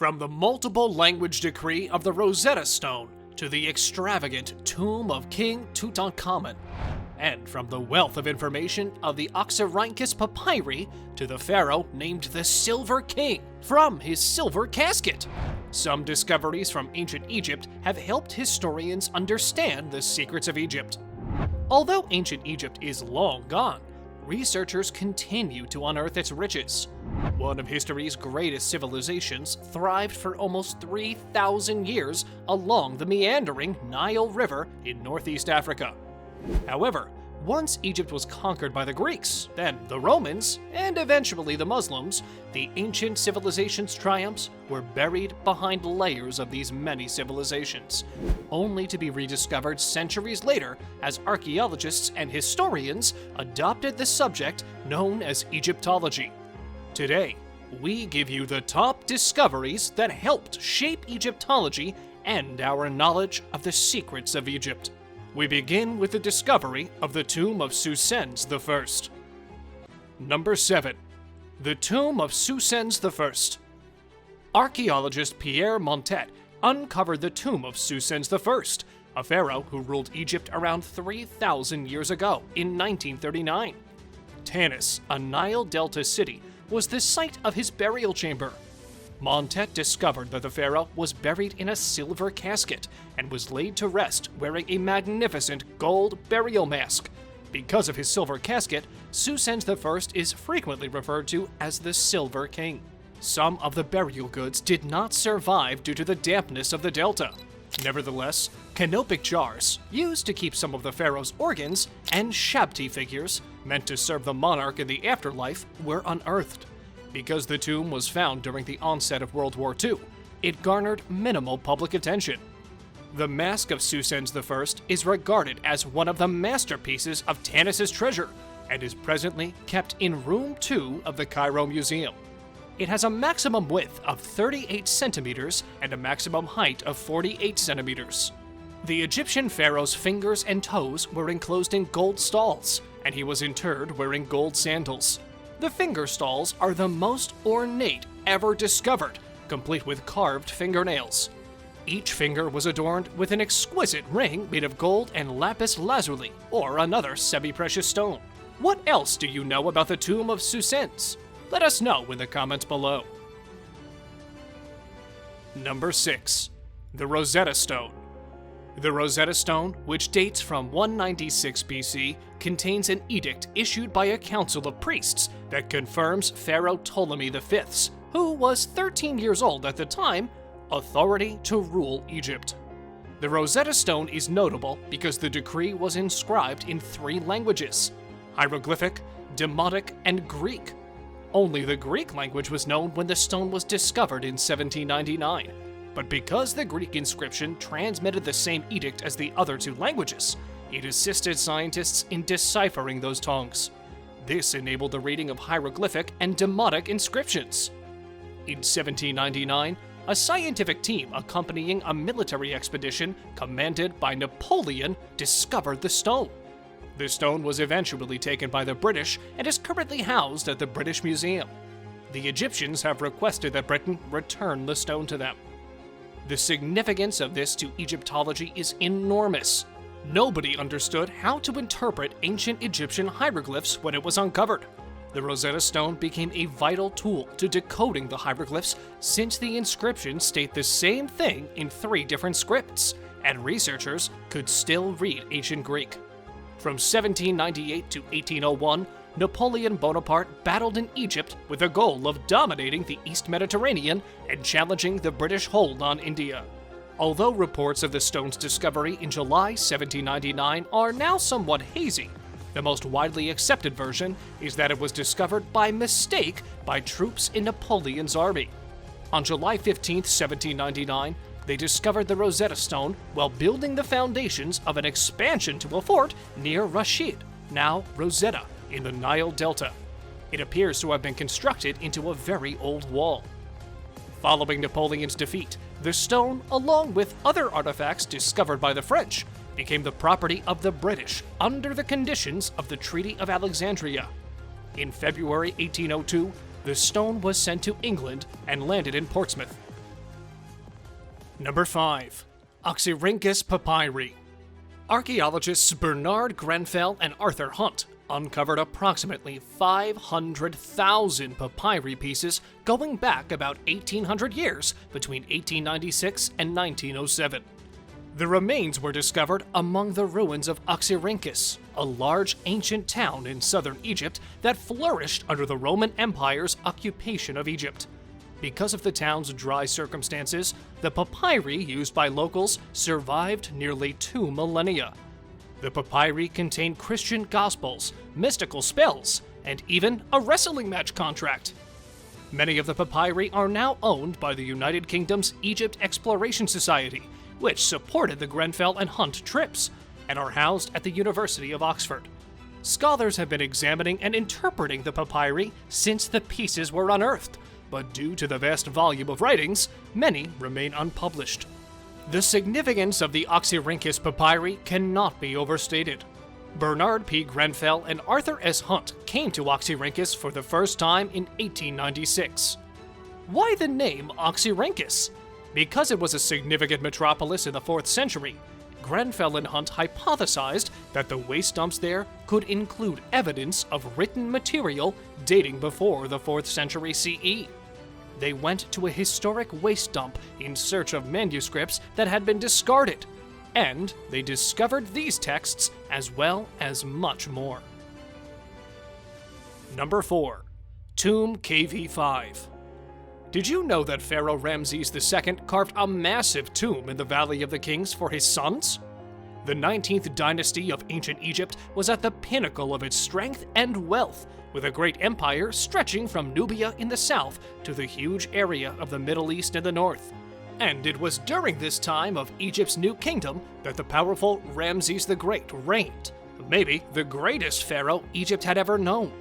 From the multiple language decree of the Rosetta Stone to the extravagant tomb of King Tutankhamen, and from the wealth of information of the Oxyrhynchus Papyri to the pharaoh named the Silver King from his silver casket. Some discoveries from ancient Egypt have helped historians understand the secrets of Egypt. Although ancient Egypt is long gone, researchers continue to unearth its riches. One of history's greatest civilizations thrived for almost 3,000 years along the meandering Nile River in northeast Africa. However, once Egypt was conquered by the Greeks, then the Romans, and eventually the Muslims, the ancient civilization's triumphs were buried behind layers of these many civilizations, only to be rediscovered centuries later as archaeologists and historians adopted the subject known as Egyptology. Today, we give you the top discoveries that helped shape Egyptology and our knowledge of the secrets of Egypt. We begin with the discovery of the tomb of PSUSENNES I. Number 7. The tomb of PSUSENNES I. Archaeologist Pierre Montet uncovered the tomb of PSUSENNES I, a pharaoh who ruled Egypt around 3,000 years ago in 1939. Tanis, a Nile Delta city, was the site of his burial chamber. Montet discovered that the pharaoh was buried in a silver casket and was laid to rest wearing a magnificent gold burial mask. Because of his silver casket, PSUSENNES I is frequently referred to as the Silver King. Some of the burial goods did not survive due to the dampness of the delta. Nevertheless, canopic jars, used to keep some of the pharaoh's organs, and shabti figures, meant to serve the monarch in the afterlife, were unearthed. Because the tomb was found during the onset of World War II, it garnered minimal public attention. The Mask of PSUSENNES I is regarded as one of the masterpieces of Tanis's treasure and is presently kept in Room 2 of the Cairo Museum. It has a maximum width of 38 centimeters and a maximum height of 48 centimeters. The Egyptian pharaoh's fingers and toes were enclosed in gold stalls, and he was interred wearing gold sandals. The finger stalls are the most ornate ever discovered, complete with carved fingernails. Each finger was adorned with an exquisite ring made of gold and lapis lazuli, or another semi-precious stone. What else do you know about the tomb of PSUSENNES? Let us know in the comments below. Number 6. The Rosetta Stone. The Rosetta Stone, which dates from 196 BC, contains an edict issued by a council of priests that confirms Pharaoh Ptolemy V's, who was 13 years old at the time, authority to rule Egypt. The Rosetta Stone is notable because the decree was inscribed in 3 languages: hieroglyphic, Demotic, and Greek. Only the Greek language was known when the stone was discovered in 1799. But because the Greek inscription transmitted the same edict as the other 2 languages, it assisted scientists in deciphering those tongues. This enabled the reading of hieroglyphic and Demotic inscriptions. In 1799, a scientific team accompanying a military expedition commanded by Napoleon discovered the stone. The stone was eventually taken by the British and is currently housed at the British Museum. The Egyptians have requested that Britain return the stone to them. The significance of this to Egyptology is enormous. Nobody understood how to interpret ancient Egyptian hieroglyphs when it was uncovered. The Rosetta Stone became a vital tool to decoding the hieroglyphs since the inscriptions state the same thing in 3 different scripts, and researchers could still read ancient Greek. From 1798 to 1801, Napoleon Bonaparte battled in Egypt with the goal of dominating the East Mediterranean and challenging the British hold on India. Although reports of the stone's discovery in July 1799 are now somewhat hazy, the most widely accepted version is that it was discovered by mistake by troops in Napoleon's army. On July 15, 1799, they discovered the Rosetta Stone while building the foundations of an expansion to a fort near Rashid, now Rosetta, in the Nile Delta. It appears to have been constructed into a very old wall. Following Napoleon's defeat, the stone, along with other artifacts discovered by the French, became the property of the British under the conditions of the Treaty of Alexandria. In February 1802, the stone was sent to England and landed in Portsmouth. Number 5. Oxyrhynchus Papyri. Archaeologists Bernard Grenfell and Arthur Hunt uncovered approximately 500,000 papyri pieces going back about 1,800 years between 1896 and 1907. The remains were discovered among the ruins of Oxyrhynchus, a large ancient town in southern Egypt that flourished under the Roman Empire's occupation of Egypt. Because of the town's dry circumstances, the papyri used by locals survived nearly 2 millennia. The papyri contain Christian gospels, mystical spells, and even a wrestling match contract. Many of the papyri are now owned by the United Kingdom's Egypt Exploration Society, which supported the Grenfell and Hunt trips, and are housed at the University of Oxford. Scholars have been examining and interpreting the papyri since the pieces were unearthed, but due to the vast volume of writings, many remain unpublished. The significance of the Oxyrhynchus Papyri cannot be overstated. Bernard P. Grenfell and Arthur S. Hunt came to Oxyrhynchus for the first time in 1896. Why the name Oxyrhynchus? Because it was a significant metropolis in the 4th century, Grenfell and Hunt hypothesized that the waste dumps there could include evidence of written material dating before the 4th century CE. They went to a historic waste dump in search of manuscripts that had been discarded, and they discovered these texts as well as much more. Number 4. Tomb KV5. Did you know that Pharaoh Ramses II carved a massive tomb in the Valley of the Kings for his sons? The 19th dynasty of ancient Egypt was at the pinnacle of its strength and wealth, with a great empire stretching from Nubia in the south to the huge area of the Middle East in the north. And it was during this time of Egypt's new kingdom that the powerful Ramses the Great reigned, maybe the greatest pharaoh Egypt had ever known.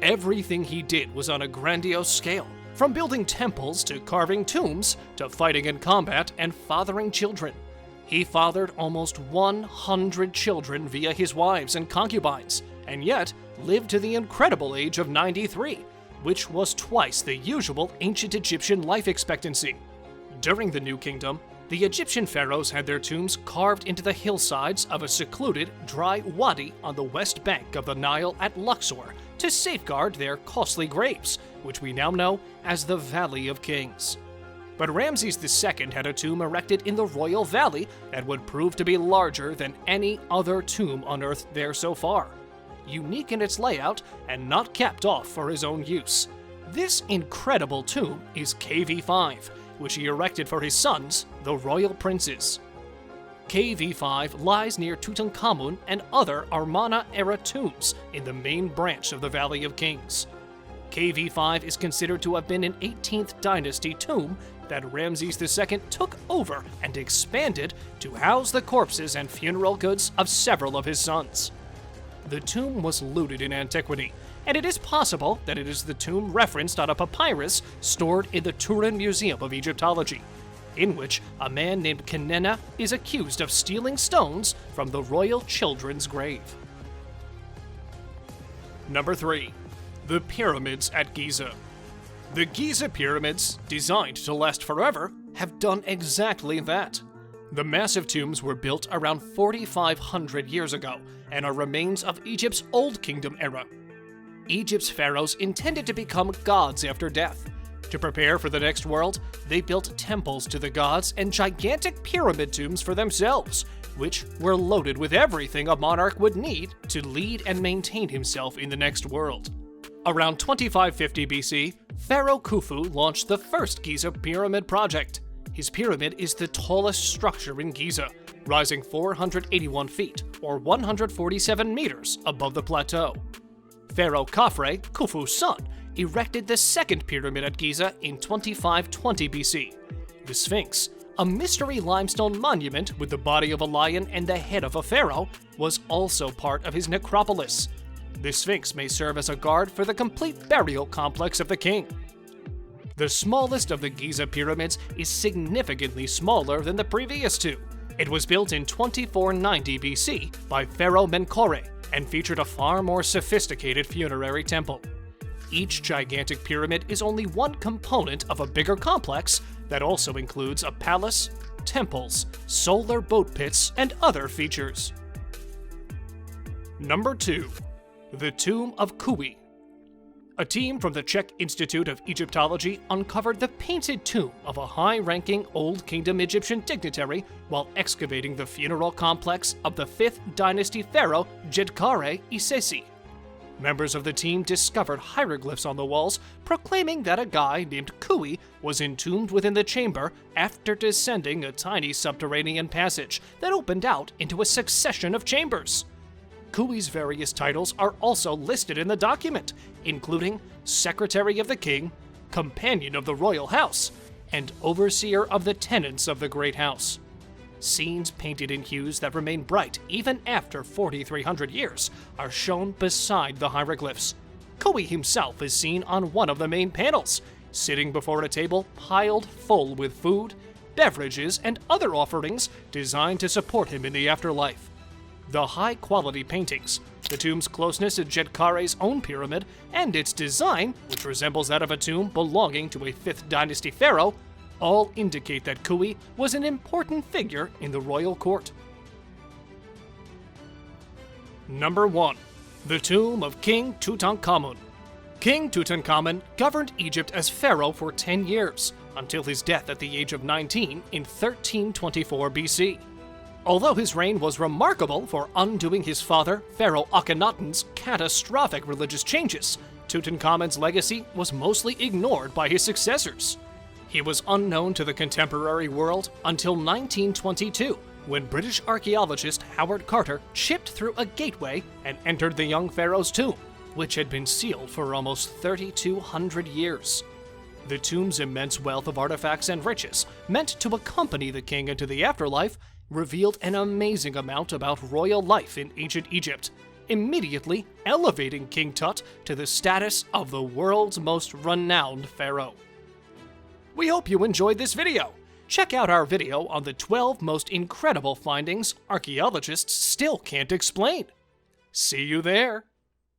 Everything he did was on a grandiose scale, from building temples to carving tombs to fighting in combat and fathering children. He fathered almost 100 children via his wives and concubines, and yet lived to the incredible age of 93, which was twice the usual ancient Egyptian life expectancy. During the New Kingdom, the Egyptian pharaohs had their tombs carved into the hillsides of a secluded, dry wadi on the west bank of the Nile at Luxor to safeguard their costly graves, which we now know as the Valley of Kings. But Ramses II had a tomb erected in the Royal Valley that would prove to be larger than any other tomb unearthed there so far. Unique in its layout and not capped off for his own use. This incredible tomb is KV5, which he erected for his sons, the royal princes. KV5 lies near Tutankhamun and other Amarna-era tombs in the main branch of the Valley of Kings. KV5 is considered to have been an 18th dynasty tomb that Ramses II took over and expanded to house the corpses and funeral goods of several of his sons. The tomb was looted in antiquity, and it is possible that it is the tomb referenced on a papyrus stored in the Turin Museum of Egyptology, in which a man named Kenena is accused of stealing stones from the royal children's grave. Number 3. The Pyramids at Giza. The Giza pyramids, designed to last forever, have done exactly that. The massive tombs were built around 4,500 years ago and are remains of Egypt's Old Kingdom era. Egypt's pharaohs intended to become gods after death. To prepare for the next world, they built temples to the gods and gigantic pyramid tombs for themselves, which were loaded with everything a monarch would need to lead and maintain himself in the next world. Around 2550 BC, Pharaoh Khufu launched the first Giza pyramid project. His pyramid is the tallest structure in Giza, rising 481 feet, or 147 meters above the plateau. Pharaoh Khafre, Khufu's son, erected the second pyramid at Giza in 2520 BC. The Sphinx, a mystery limestone monument with the body of a lion and the head of a pharaoh, was also part of his necropolis. The Sphinx may serve as a guard for the complete burial complex of the king. The smallest of the Giza pyramids is significantly smaller than the previous two. It was built in 2490 BC by Pharaoh Menkaure and featured a far more sophisticated funerary temple. Each gigantic pyramid is only one component of a bigger complex that also includes a palace, temples, solar boat pits, and other features. Number 2. The Tomb of KHUWY. A team from the Czech Institute of Egyptology uncovered the painted tomb of a high-ranking Old Kingdom Egyptian dignitary while excavating the funeral complex of the 5th dynasty pharaoh Djedkare-Isesi. Members of the team discovered hieroglyphs on the walls proclaiming that a guy named KHUWY was entombed within the chamber after descending a tiny subterranean passage that opened out into a succession of chambers. KHUWY's various titles are also listed in the document, including Secretary of the King, Companion of the Royal House, and Overseer of the Tenants of the Great House. Scenes painted in hues that remain bright even after 4,300 years are shown beside the hieroglyphs. KHUWY himself is seen on one of the main panels, sitting before a table piled full with food, beverages, and other offerings designed to support him in the afterlife. The high-quality paintings, the tomb's closeness to Djedkare's own pyramid, and its design, which resembles that of a tomb belonging to a 5th dynasty pharaoh, all indicate that KHUWY was an important figure in the royal court. Number 1. The Tomb of King Tutankhamun. King Tutankhamen governed Egypt as pharaoh for 10 years, until his death at the age of 19 in 1324 BC. Although his reign was remarkable for undoing his father, Pharaoh Akhenaten's catastrophic religious changes, Tutankhamun's legacy was mostly ignored by his successors. He was unknown to the contemporary world until 1922, when British archaeologist Howard Carter chipped through a gateway and entered the young pharaoh's tomb, which had been sealed for almost 3,200 years. The tomb's immense wealth of artifacts and riches, meant to accompany the king into the afterlife, revealed an amazing amount about royal life in ancient Egypt, immediately elevating King Tut to the status of the world's most renowned pharaoh. We hope you enjoyed this video. Check out our video on the 12 most incredible findings archaeologists still can't explain. See you there!